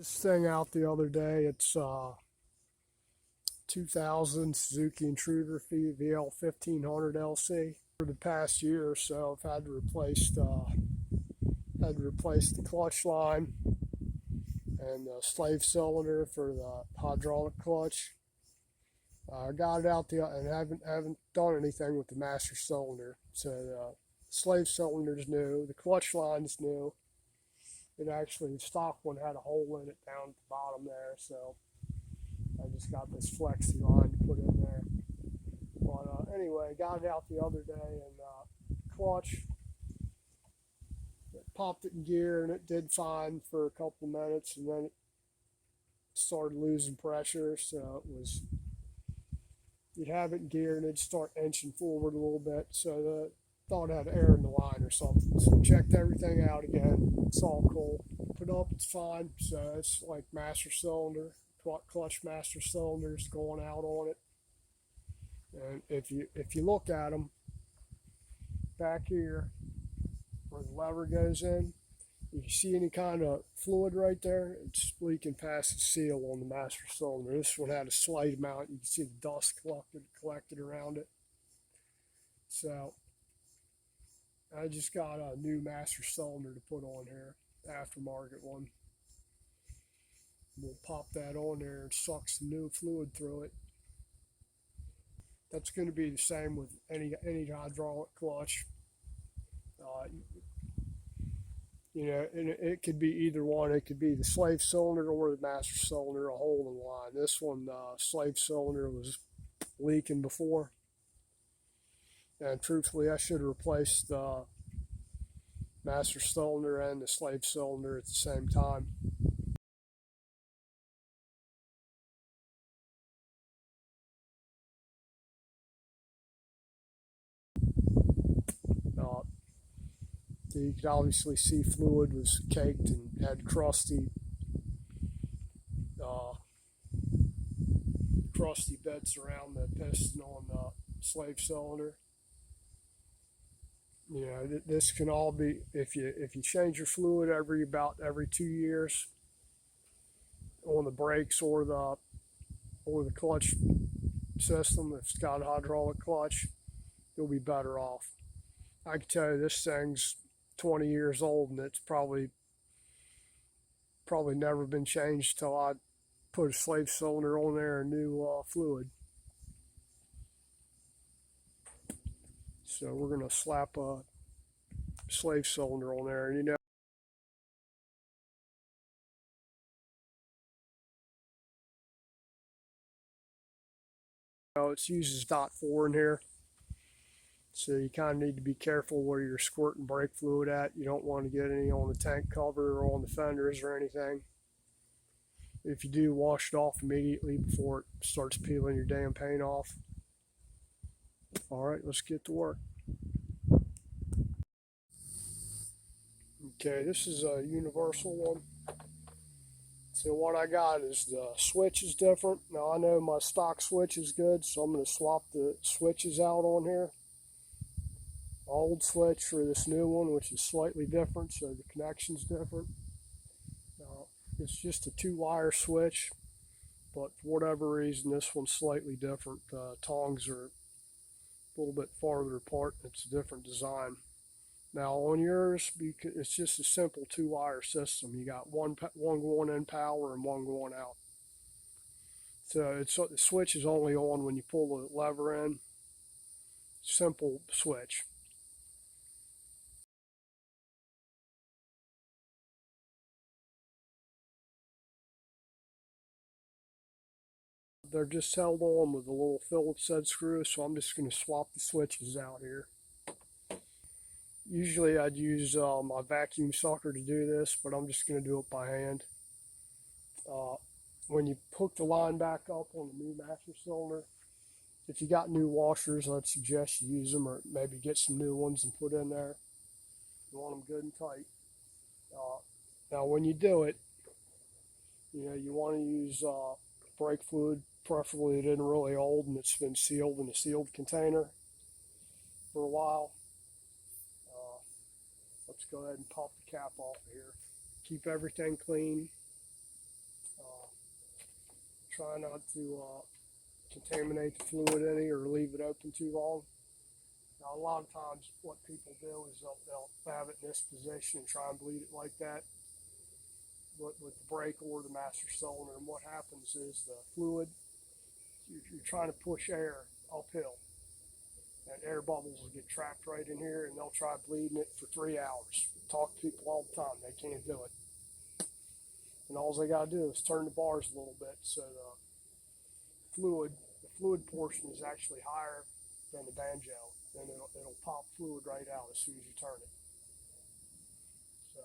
This thing out the other day. It's 2000 Suzuki Intruder VL1500LC. For the past year or so, I've had to replace the clutch line and the slave cylinder for the hydraulic clutch. I got it out and haven't done anything with the master cylinder. So the slave cylinder is new. The clutch line is new. It actually, the stock one had a hole in it down at the bottom there, so I just got this flexi line to put in there. But anyway, got it out the other day, and clutch, it popped it in gear, and it did fine for a couple of minutes, and then it started losing pressure, so you'd have it in gear, and it'd start inching forward a little bit, so thought it had air in the line or something. So checked everything out again. It's all cool. Put up, it's fine. So it's like master cylinder, clutch master cylinders going out on it. And if you look at them back here where the lever goes in, if you see any kind of fluid right there, it's leaking past the seal on the master cylinder. This one had a slight amount. You can see the dust collected around it. So I just got a new master cylinder to put on here, aftermarket one. We'll pop that on there and sucks the new fluid through it. That's going to be the same with any hydraulic clutch. You know, and it could be either one. It could be the slave cylinder or the master cylinder, a hole in the line. This one, slave cylinder, was leaking before. And truthfully, I should have replaced the master cylinder and the slave cylinder at the same time. You could obviously see fluid was caked and had crusty bits around the piston on the slave cylinder. You know, this can all be, if you change your fluid about every 2 years on the brakes or the clutch system, if it's got a hydraulic clutch, you'll be better off. I can tell you this thing's 20 years old, and it's probably never been changed till I put a slave cylinder on there and new fluid. So we're going to slap a slave cylinder on there, and you know, it uses .4 in here, so you kind of need to be careful where you're squirting brake fluid at. You don't want to get any on the tank cover or on the fenders or anything. If you do, wash it off immediately before it starts peeling your damn paint off. Alright, let's get to work. Okay, this is a universal one. So what I got is the switch is different. Now I know my stock switch is good, so I'm going to swap the switches out on here. Old switch for this new one, which is slightly different, so the connection's different. It's just a 2-wire switch, but for whatever reason this one's slightly different. The tongs are a little bit farther apart. It's a different design. Now on yours, it's just a simple 2-wire system. You got one going in power and one going out. So the switch is only on when you pull the lever in. Simple switch. They're just held on with a little Phillips head screw, so I'm just going to swap the switches out here. Usually I'd use my vacuum sucker to do this, but I'm just going to do it by hand. When you hook the line back up on the new master cylinder, if you got new washers, I'd suggest you use them, or maybe get some new ones and put in there. You want them good and tight. Now when you do it, you know, you want to use brake fluid, preferably it isn't really old and it's been sealed in a sealed container for a while. Let's go ahead and pop the cap off here. Keep everything clean. Try not to contaminate the fluid any or leave it open too long. Now, a lot of times what people do is they'll have it in this position and try and bleed it like that with the brake or the master cylinder. And what happens is the fluid, you're trying to push air uphill, and air bubbles will get trapped right in here, and they'll try bleeding it for 3 hours. Talk to people all the time, they can't do it. And all they got to do is turn the bars a little bit so the fluid portion is actually higher than the banjo, and it'll pop fluid right out as soon as you turn it. So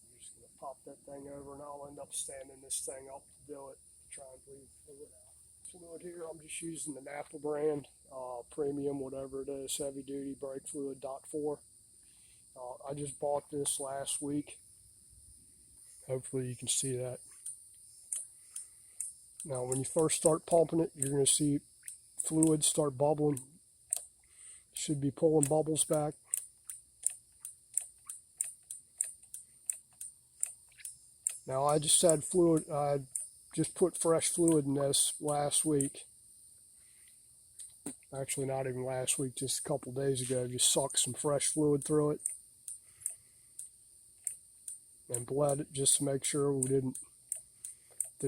I'm just going to pop that thing over, and I'll end up standing this thing up to do it, to try and bleed fluid out. Fluid here, I'm just using the Napa brand, premium, whatever it is, heavy duty brake fluid .4. I just bought this last week. Hopefully you can see that. Now when you first start pumping it, you're going to see fluid start bubbling. Should be pulling bubbles back. Now I just had fluid, I just put fresh fluid in this last week. Actually not even last week, just a couple days ago. Just sucked some fresh fluid through it and bled it just to make sure we didn't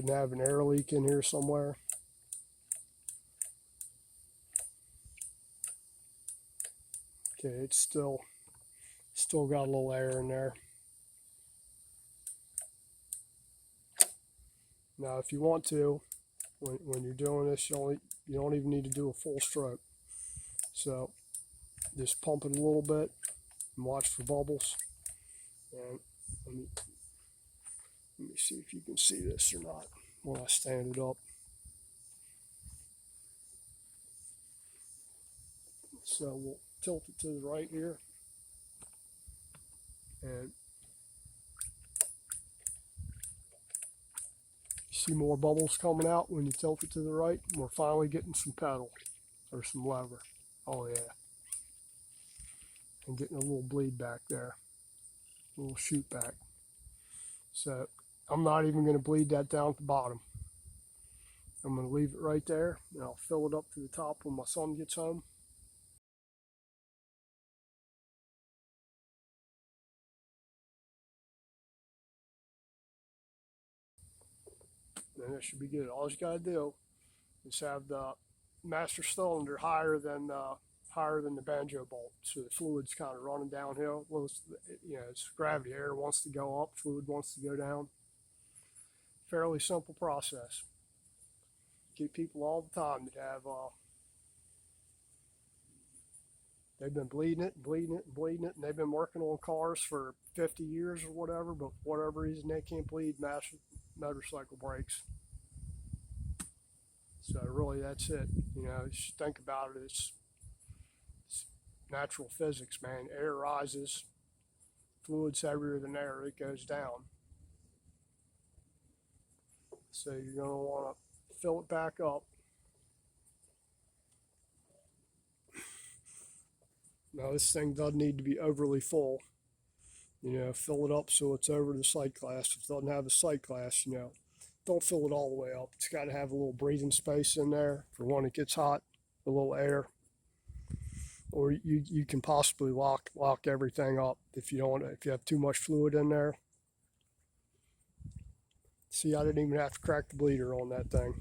have an air leak in here somewhere. Okay, it's still got a little air in there. Now if you want to, when you're doing this, you don't even need to do a full stroke. So just pump it a little bit and watch for bubbles. And let me see if you can see this or not when I stand it up. So we'll tilt it to the right here, and see more bubbles coming out when you tilt it to the right. We're finally getting some pedal or some lever. Oh yeah. And getting a little bleed back there, a little shoot back. So I'm not even going to bleed that down at the bottom. I'm going to leave it right there, and I'll fill it up to the top when my son gets home. And it should be good. All you got to do is have the master cylinder higher than the banjo bolt, so the fluid's kind of running downhill. Well, it's gravity. Air wants to go up, fluid wants to go down. Fairly simple process. Get people all the time that have they've been bleeding it, and they've been working on cars for 50 years or whatever, but for whatever reason they can't bleed motorcycle brakes. So really that's it. Just think about it. It's natural physics, man. Air rises, fluid's heavier than air, it goes down. So you're going to want to fill it back up. Now this thing doesn't need to be overly full. Fill it up so it's over the sight glass. If it doesn't have a sight glass, don't fill it all the way up. It's got to have a little breathing space in there for when it gets hot, a little air. Or you can possibly lock everything up if you have too much fluid in there. See, I didn't even have to crack the bleeder on that thing.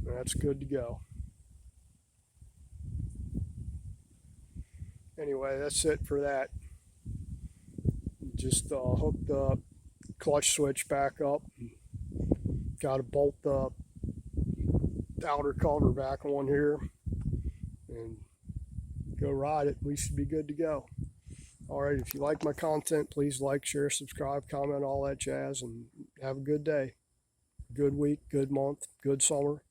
That's good to go. Anyway, that's it for that. Just hook the clutch switch back up. Got to bolt the outer cover back on here and go ride it. We should be good to go. Alright, if you like my content, please like, share, subscribe, comment, all that jazz, and have a good day, good week, good month, good summer.